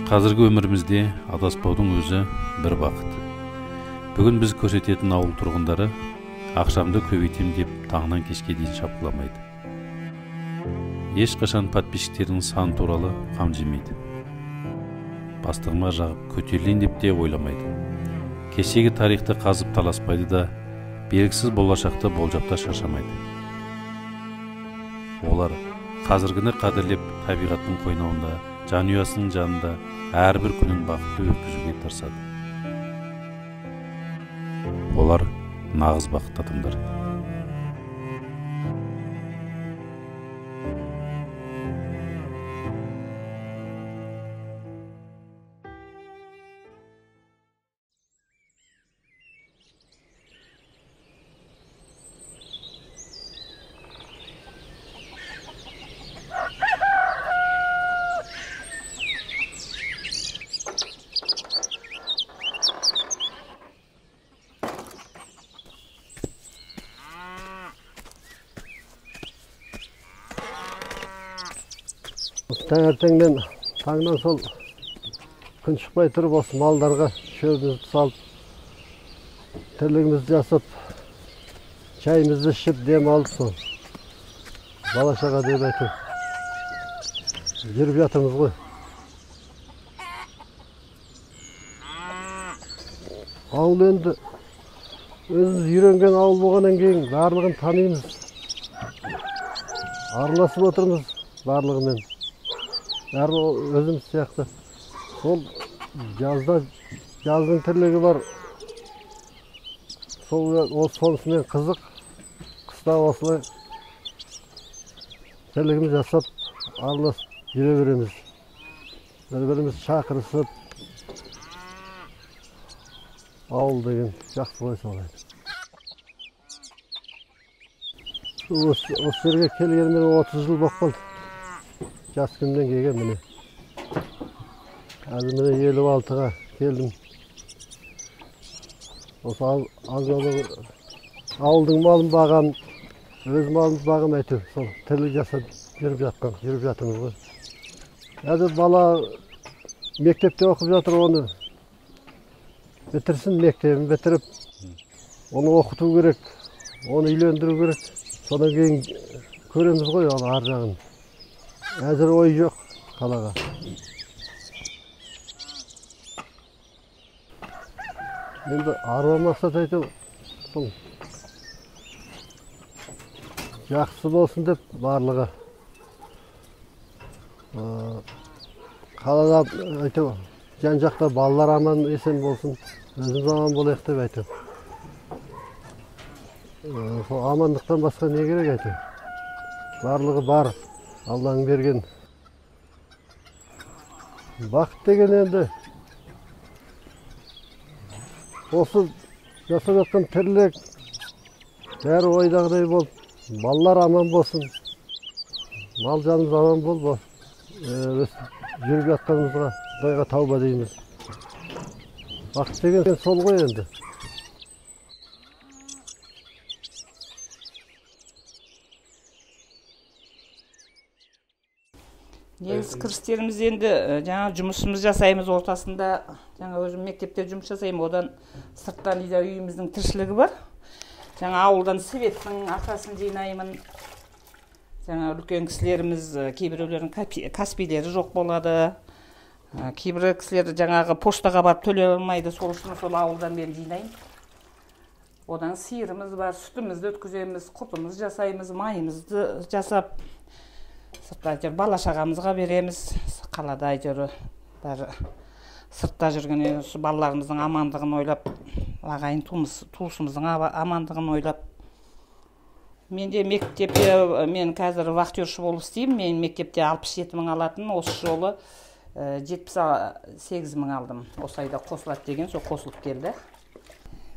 Қазіргі өмірімізде адаспаудың өзі бір бақыт. Бүгін біз көрсететін ауыл тұрғындары ақшамды көбейтем деп таңнан кешке дейін шапқыламайды. Ешқашан подписчиктердің саны туралы қам жемейді. Бастығыма жағып көтерілейін деп те ойламайды. Кешегі тарихты қазып таласпайды да, белгісіз болашақты болжап та шаршамайды. Олар қазіргіні қадірлеп, табиғаттың қойнауында, жанұясының жанында әрбір күнін бақытты өткізуге тырысады. Олар нағыз бақытты адамдар. Таңертеңнен таңнан сол күн шықпай тұрып осы малдарға шөбімізді салып, тірлігімізді жасап, шайымызды ішіп дем алып сол бала-шаға деп айтып жүріп жатырмыз ғой. Ауыл енді өзіміз үйренген ауыл болғаннан кейін барлығын танимыз. Араласып отырмыз барлығымен. Бәрі өзіміз сияқты. Сол жаздың тірлігі бар. Сонысымен қызық. Қыста осылай тірлігіміз жасап, араласып жүре береміз. Бір-біріміз шақырысып, ауыл деген жақсы ғой солай. Осы жерге келгеніме 30 жыл болып қалды. Жас күннен келген міне. Қазір міне 56-ға келдім. Осы ауылдың малын бағам, өз малымыз бағам әйтеу. Сол тірлік жасап жүріп жатырмыз ғой. Қазір бала мектепте оқып жатыр, оны бітірсін, мектебін бітіріп, оны оқыту керек, оны үйлендіру керек. Содан кейін көреміз ғой ол ар жағын. Әзір ой жоқ қалаға. Енді арба мақсат айту, жақсы болсын деп барлығы. Қалада айту, жан жақта балалар аман есен болсын, өзіміз аман болайық деп айту. Амандықтан басқа не керек айту? Барлығы бар. Алланың берген. Бақыт деген енді осы жасап жатқан тірлік бәрі ойдағыдай болып, балалар аман болсын, мал жанымыз аман бол, жүріп жатқанымызға Құдайға тауба дейміз. Бақыт деген сол ғой енді. Негіз кірістеріміз енді жаңа жұмысымыз жасаймыз ортасында, жаңа өзім мектепте жұмыс жасаймын, одан сырттан үйіміздің тіршілігі бар. Жаңа ауылдан светтің ақасын жинаймын. Жаңа үлкен кісілеріміз, кейбіреулердің каспилері жоқ болады. Кейбір кісілер жаңағы поштаға барып төлей алмайды, сол үшін сол ауылдан мен жинаймын. Одан сиырымыз бар, сүтімізді өткіземіз, құртымыз жасаймыз, майымызды жасап, сыртта бала-шағамызға береміз. Қалада бәрі сыртта жүрген балаларымыздың амандығын ойлап, ағайын туысымыздың амандығын ойлап. Менде мектепте, мен қазір вахтерші болып істеймін. Мен мектепте 67 мың алатын, осы жолы 78 мың алдым. Осы айда қосылады деген, сол қосылып келді.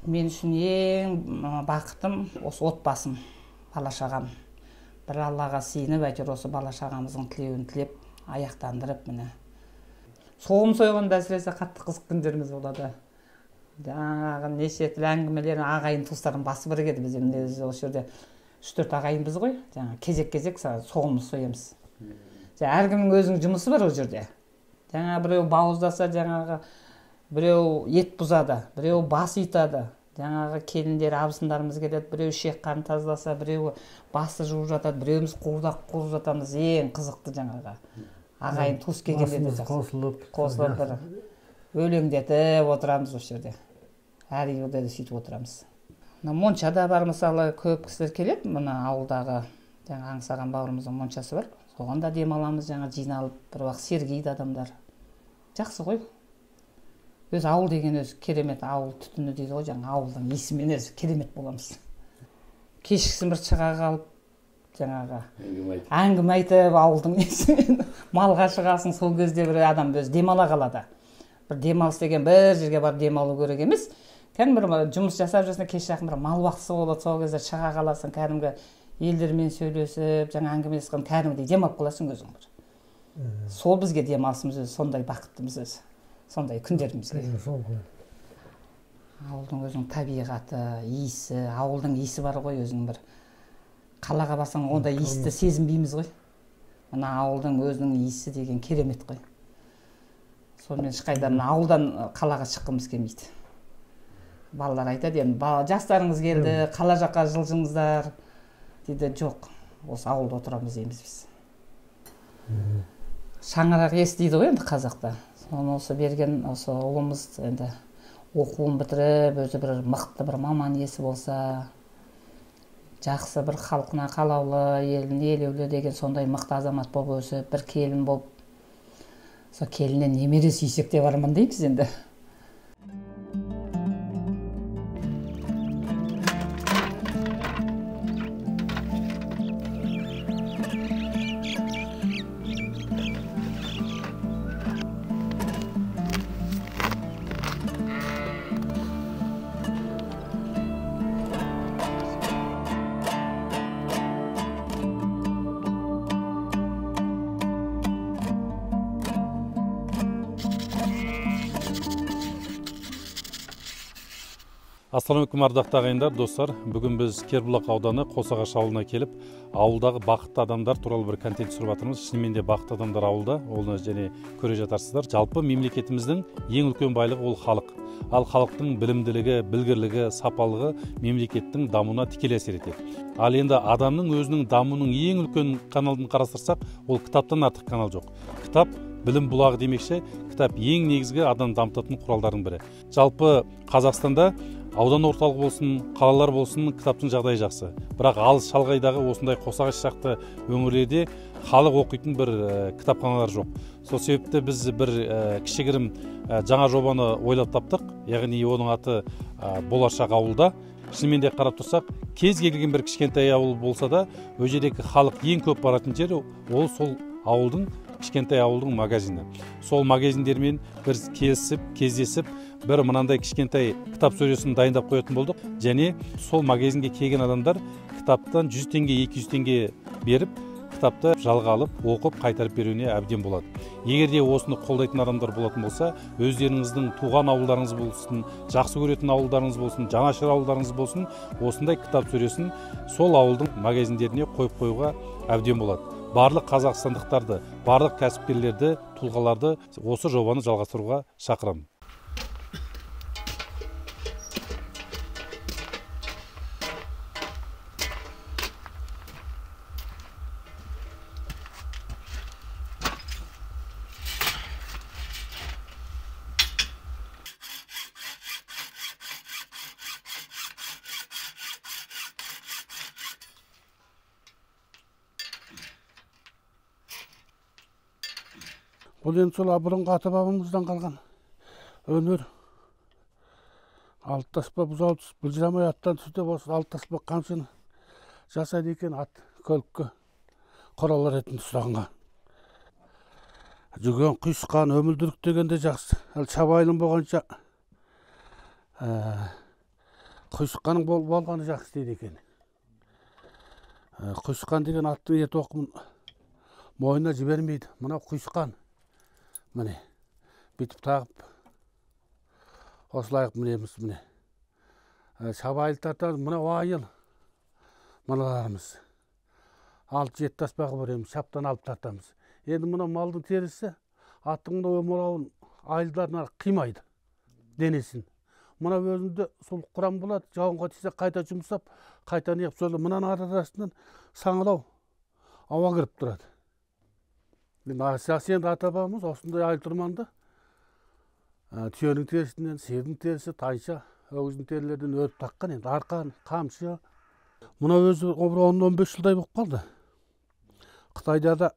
Мен үшін ең бақытым осы отбасым, бала-шағам. Бір Аллаға сиынып, осы бала-шағамыздың тілеуін тілеп, аяқтандырып, міне. Соғым сойғанда әсіресе қатты қызық күндеріміз болады. Жаңағы неше тіл әңгімелер, ағайын туыстардың басы бірігеді. Біз осы жерде 3-4 ағайынбыз ғой. Кезек-кезек соғымыз соямыз. Әркімнің өзінің жұмысы бар ол жерде. Жаңа біреу бауыздаса, жаңағы біреу ет бұзады, біреу бас итады. Жаңағы келіндер, абысындарымыз келеді, біреу ішек қарын тазаласа, біреу басы жуып жатады, біреуміз қуырдақ қуырып жатамыз. Ең қызықты жаңағы ағайын туыс келгенде де қосылып бір өлеңдетіп отырамыз осы жерде. Әр үйде де сөйтіп отырамыз. Моншада бар, мысалы, көп кісілер келеді. Мына ауылдағы жаңа аңсаған бауырымыздың моншасы бар. Соған да демаламыз, жаңа жиналып, бір уақыт сергейді адамдар. Жақсы ғой. Өз ауыл деген өзі керемет, ауыл түтіні дейді ғой, жаңа ауылдың иісімен өзі керемет боламыз. Кешкісін бір шыға қалып, жаңағы әңгіме айтып, ауылдың иісімен малға шығасың, сол кезде бір адам өзі демала қалады. Бір демалыс деген бір жерге барып демалу керек емес. Кәдімгі бір жұмыс жасап жасына кеш жақын бір мал уақытысы болады, сол кезде шыға қаласың, кәдімгі елдермен сөйлесіп, жаңа әңгімелескен кәдімгідей демалып қаласың өзің бір. Сол бізге демалысымыз өзі, сондай бақыттымыз өзі. Сондай күндерімізге. Ауылдың өзінің табиғаты, иісі, ауылдың иісі бар ғой өзінің бір. Қалаға барсаң ондай иісті сезінбейміз ғой. Мына ауылдың өзінің иісі деген керемет қой. Сонымен ешқайда мына ауылдан қалаға шыққымыз келмейді. Балалар айтады, енді жастарыңыз келді, қала жаққа жылжыңыздар дейді. Жоқ, осы ауылда отырамыз дейміз біз. Шаңырақ естиді ғой енді қазақта. Оны осы берген осы ұлымыз енді оқуын бітіріп, өзі бір мықты бір маман иесі болса, жақсы бір халқына қалаулы, елін елеулі деген сондай мықты азамат болып өсіп, бір келін болып, сол келіннен немере сүйсек те бармын дейміз енді. Ассалаумағалейкум ардақты ағайындар, достар. Бүгін біз Кербұлақ ауданы Қосағаш ауылына келіп, ауылдағы бақытты адамдар туралы бір контент түсіріп жатырмыз. Шынымен де бақытты адамдар ауылда, оны және көре жатарсыздар. Жалпы мемлекетіміздің ең үлкен байлығы ол халық. Ал халықтың білімділігі, білгірлігі, сапалығы мемлекеттің дамуына тікелей әсер етеді. Ал енді адамның өзінің дамуының ең үлкен каналын қарастырсақ, ол кітаптан артық канал жоқ. Кітап білім бұлағы демекші, кітап ең негізгі адам дамытатын құралдардың бірі. Жалпы Қазақстанда аудан орталығы болсын, қалалар болсын, кітаптың жағдайы жақсы. Бірақ алыс шалғайдағы осындай Қосағаш шақты өңірлерде халық оқитын бір кітапханалар жоқ. Сол себепті біз бір кішігірім жаңа жобаны ойлап таптық. Яғни оның аты болашақ ауылда. Шынымен де қарап тұрсақ, кез келген бір кішкентай ауыл болса да, ол жердегі халық ең көп баратын жері ол сол ауылдың, кішкентай ауылдың магазині. Сол магазиндермен бір келісіп, кездесіп, бір мынандай кішкентай кітап сөресін дайындап қоятын болдық. Және сол магазинге келген адамдар кітаптан 100 теңге, 200 теңге беріп, кітапты жалға алып, оқып, қайтарып беруіне әбден болады. Егер де осыны қолдайтын адамдар болатын болса, өздеріңіздің туған ауылдарыңыз болсын, жақсы көретін ауылдарыңыз болсын, жанашыр ауылдарыңыз болсын, осындай кітап сөресін сол ауылдың магазиндеріне қойып қоюға әбден болады. Барлық қазақстандықтарды, барлық кәсіпкерлерді, тұлғаларды осы жобаны жалғастыруға шақырамын. Бұл енді сол бұрынғы ата бабамыздан қалған өнер. Алты таспа бұзауды бұлжырамай аттан түс деп осы алты таспа қамшыны жасайды екен ат көлікке қоралар етін ұстағанға. Жүген, құйысқан, өмілдірік деген де жақсы. Ал шабайылым болғанша құйысқаның болғаны жақсы дейді екен. Құйысқан деген аттың ет оқымын мойнына жібермейді. Мына құйысқан. Міне, бүйтіп тағып, осылайық мінеміз, міне. Шабайыл тартамыз, мына уайыл, мыналарымыз. 6-7 таспағы бұреміз, шаптан алып тартамыз. Енді мына малдың терісі аттың мына омырауын айылдарына қимайды денесін. Мына өзінде сұлық құрам болады, жауынға тисе қайта жұмсап, қайта неғып солы мынаның арасынан саңылау ауа кіріп тұрады. Енді ата-бабамыз осындай айыл тұрманды түйенің терісінен, сиырдың терісі, тайша, өгіздің терілерден өріп таққан, енді арқан, қамшы. Мына өзі 10-15 жылдай болып қалды. Қытайда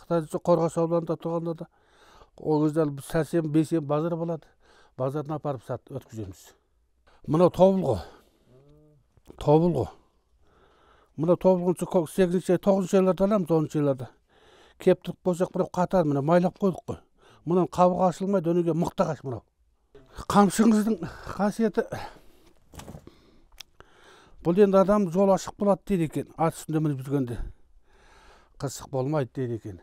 Қорғас ауданында тұрғанда да ол кезде сәрсен, бейсен базар болады. Базарына апарып сат өткіземіз. Мына тобылғы. Мына тобылғын 8-ші, 9-ші айларда аламыз, 10-ші айларда. Кептіріп қойсақ, мынау қатар, мына майлап қойдық қой. Мұның қабығы ашылмайды, өнеге мықты ағаш мынау. Қамшыңыздың қасиеті бұл енді адам жол ашық болады дейді екен, ат үстінде мініп жүргенде. Қысық болмайды дейді екен.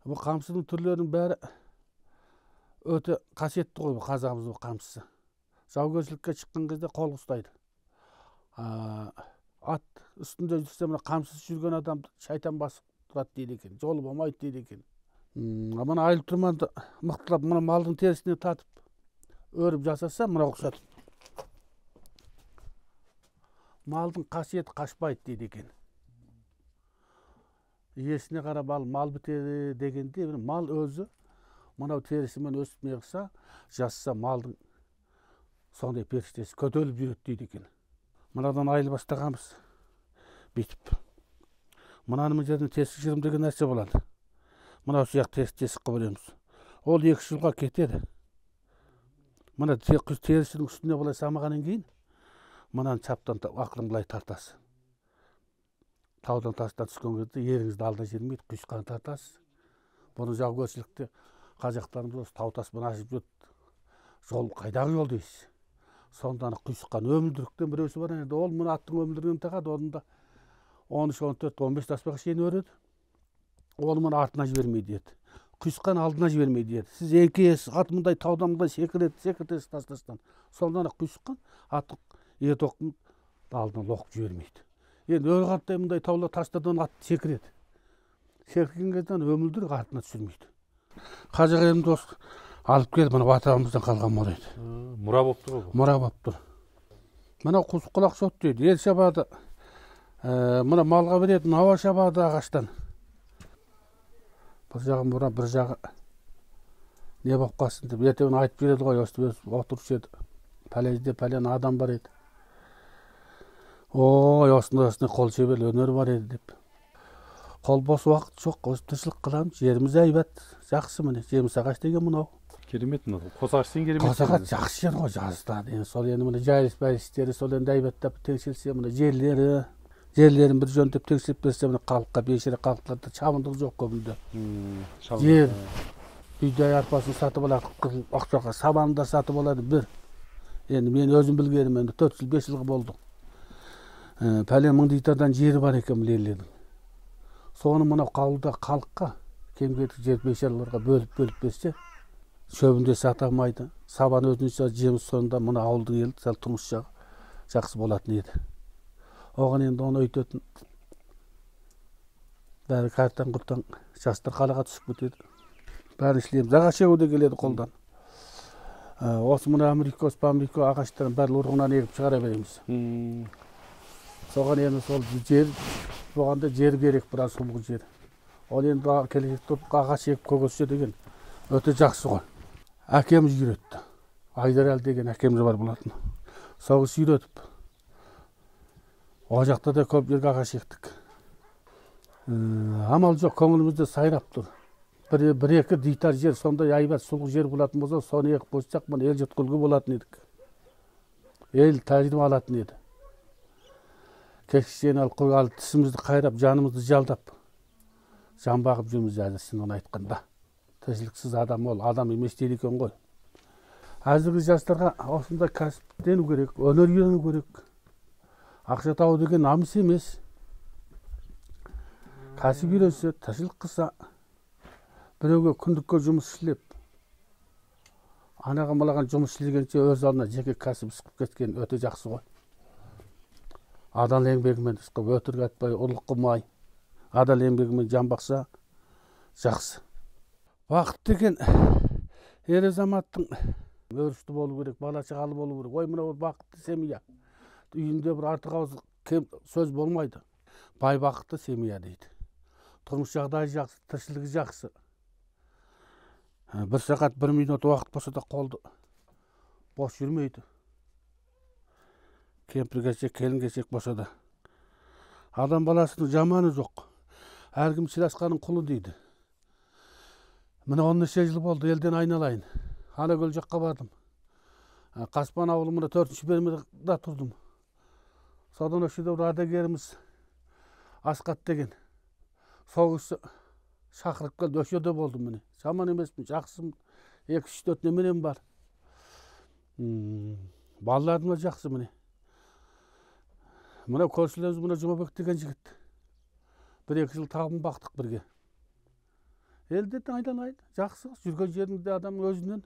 Бұл қамшының түрлерінің бәрі өте қасиетті ғой, қазағымыздың қамшысы. Жаугершілікке шыққан кезде қол ұстайды. Ат үстінде жүрсе, мына қамшысыз жүрген адамды шайтан басып тұрады дейді екен, жолы болмайды дейді екен. Мына айыл тұрманды мықтылап, мына малдың терісіне татып, өріп жасаса, мына ұқсатып. Малдың қасиеті қашпайды дейді екен. Иесіне қарап мал бітеді дегенде, мал өзі мынау терісімен өсіп неғыса, жасса малдың сондай періштесі көтеріліп жүреді дейді екен. Мынадан айыл бастағанбыз, бүйтіп. Мынаның жерден тесік жырым деген нәрсе болады. Мынау сияқ тесік қыбыреміз. Ол 2 жылға кетеді. Мына терісінің үстіне былай самағаннан кейін, мынаны чаптан ақырын былай тартасы. Таудан тастан түскен кезде еріңізді алдына жермейді, құйысқан тартасыз. Бұны жаугершілікте қазақтарымыз тау таспен ашып жүрді. Жол қайдағы жол дейсіз. Сондан құйысқан өмілдіріктен біреусі бар еді. Ол мына аттың өмілдірігін тағады, онында 13, 14, 15 таспаға шейін өреді. Ол мұны артына жібермейді еді. Құйысқан алдына жібермейді еді. Сіз еңкейесіз, ат мұндай таудан мұндай секіресіз тастастан. Сондан құйысқан аттың етоқтың алдына лоқып жібермейді. Енді өр қарттай мұндай таулар тастардан ат секіреді. Секірген кезден өмілдірік артына түсірмейді. Қазақ елімді осы алып келіп, мына батамыздан қалған мұра еді. Мұра болып тұр ғой? Мұра болып тұр. Мына құс құлақ сот дейді. Ел шабады, мына малға береді, науа шабады ағаштан. Бір жағы мұра, бір жағы не болып қалсын деп, ертең айтып береді ғой, отырушы еді. Пәлезде пәлен адам бар еді. Ой, осында қол шебер өнер бар еді деп. Қол бос уақыт жоқ, осы тіршілік қыламыз, жеріміз әйбат, жақсы міне, жеміс ағаш деген мынау. Керемет мынау. Қосағаштен керемет. Қосағаш жақсы жер ғой, жазда. Сол енді міне жайылыс-бәйістері, сол енді әйбаттап теңселсе, міне жерлерін бір жөндеп теңселіп берсе, міне халыққа, бейшара халықтарда шабындық жоқ көбінде. Жер, үйдай арпасын сатып алады, ақшаға, сабанын да сатып алады бір. Енді мен өзім білгенім, енді 4 жыл, 5 жылғы болдық. Пәлен 1000 гектардан жері бар екен білерлердің. Соны мынау қауылда халыққа, кем-кетік жер бейшараларға бөліп берсе, шөбінде сата алмайды. Сабан өзінше жеміс соңында мына ауылдың елі сәл тұрмыс жағы жақсы болатын еді. Оған енді оны өйтетін бәрі кәртан-құртан жастар қалаға түсіп кетеді. Бәрі ішлейміз. Ағаш егуде келеді қолдан. Осы мына америкос, памрикос ағаштарын бәрі ұрғынан егіп шығара береміз. Соған енді сол жер, бұғанда жер керек, біраз сұлғы жер. Ол енді келешекте ағаш егіп көгөссе деген өте жақсы ғой. Әкеміз үйретті. Айдарәлі деген әкеміз бар болатын. Соғыс үйретіп. О жақта да көп жерге ағаш ектік. Амал жоқ, көңілімізде сайрап тұр. Бір-екі дийтар жер, сондай айбат сұлғы жер болатын болса, соны егіп қойсақ, мұны ел жұтқылғы болатын едік. Ел тәжірибе алатын еді. Кешкісен алып тісімізді қайрап, жанымызды жалдап, жан бағып жүрміз әзірсін оны айтқанда. Тіршіліксіз адам ол, адам емес дейді екен ғой. Әзіргі жастарға осындай кәсіптену керек, өнер үйрену керек. Ақша табу деген намыс емес. Кәсіп үйренсе, тіршілік қылса, біреуге күндікке жұмыс істеп, анаға малаған жұмыс істегенше өз алдына жеке кәсіп ісіп кеткен өте жақсы ғой. Адал еңбегімен өтірік айтпай, ұрлық қылмай, адал еңбегімен жан бақса жақсы. Бақыт деген ер азаматтың өрісті болу керек, бала шағалы болу керек. Ой, мына бақытты семья. Үйінде бір артық ауыз сөз болмайды. Бай бақытты семья дейді. Тұрмыс жағдайы жақсы, тіршілігі жақсы. Бір сағат, бір минут уақыт болса да қолды бос жүрмейді. Кемпір-кешек, келін-кешек болса да. Адам баласының жаманы жоқ. Әркім сыйласқанның құлы дейді. Мына 13 жыл болды, елден айналайын. Алакөл жаққа бардым. Қаспан ауылы мына 4-ші бөлмеде тұрдым. Содан өшеде бір ардагеріміз Асқат деген. Сол кісі шақырып келді, өшеде болдым міне. Жаман емеспін, жақсымын. 2-3 немерем бар. Балаларым да жақсы міне. Мына көршілеріміз мына Жұмабек деген жігіт. 1-2 жыл тағым бақтық бірге. Елден айналайын, жақсы. Жүрген жерінде адам өзінен